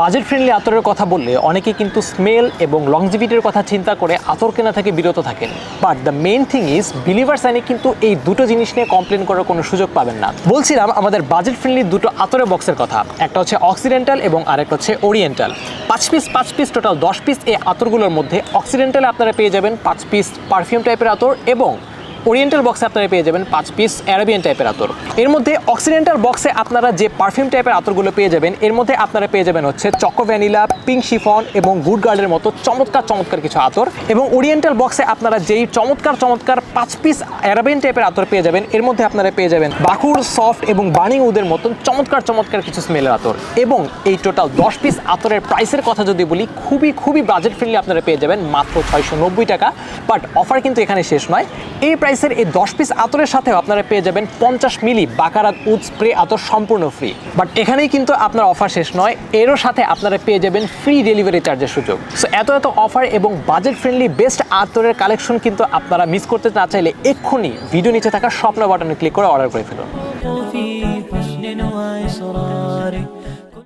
Budget friendly আতরের কথা বললে অনেকে কিন্তু স্মেল এবং লংজিভিটির কথা চিন্তা করে আতর কেনা থেকে বিরত থাকেন, but the main thing is believer সাইনে কিন্তু এই দুটো জিনিস নিয়ে কমপ্লেন করার কোনো সুযোগ পাবেন না। বলছিলাম আমাদের বাজেট ফ্রেন্ডলি দুটো আতরের বক্সের কথা, একটা হচ্ছে অক্সিডেন্টাল এবং আরেকটা হচ্ছে ওরিয়েন্টাল। 5 পিস টোটাল 10 পিস এই আতরগুলোর মধ্যে অক্সিডেন্টালে আপনারা পেয়ে যাবেন 5 পিস পারফিউম টাইপের আতর এবং ওরিয়েন্টাল বক্সে আপনারা পেয়ে যাবেন 5 পিস অ্যারাবিয়ান টাইপের আতর। এর মধ্যে অক্সিডেন্টাল বক্সে আপনারা যে পারফিউম টাইপের আতরগুলো পেয়ে যাবেন, এর মধ্যে আপনারা পেয়ে যাবেন হচ্ছে চকো ভ্যানিলা, পিঙ্ক শিফন এবং গুড গার্ডের মতো চমৎকার কিছু আতর। এবং ওরিয়েন্টাল বক্সে আপনারা যেই চমৎকার 5 পিস অ্যারাবিয়ান টাইপের আতর পেয়ে যাবেন, এর মধ্যে আপনারা পেয়ে যাবেন বাকুর, সফট এবং বার্নিং উদের মতন চমৎকার কিছু স্মেলের আতর। এবং এই টোটাল 10 পিস আতরের প্রাইসের কথা যদি বলি, খুবই বাজেট ফ্রেন্ডলি আপনারা পেয়ে যাবেন মাত্র 690 টাকা। বাট অফার কিন্তু এখানে শেষ নয়। এই প্রাইসের এই 10 পিস আতরের সাথেও আপনারা পেয়ে যাবেন 50 মিলি বাকারাত উড স্প্রে আতর সম্পূর্ণ ফ্রি। বাট এখানেই কিন্তু আপনার অফার শেষ নয়, এরও সাথে আপনারা পেয়ে যাবেন ফ্রি ডেলিভারি চার্জের সুযোগ। সো এত অফার এবং বাজেট ফ্রেন্ডলি বেস্ট আতরের কালেকশন কিন্তু আপনারা মিস করতে না চাইলে এক্ষুনি ভিডিও নিচে থাকা স্বপ্ন বাটনে ক্লিক করে অর্ডার করে ফেলুন।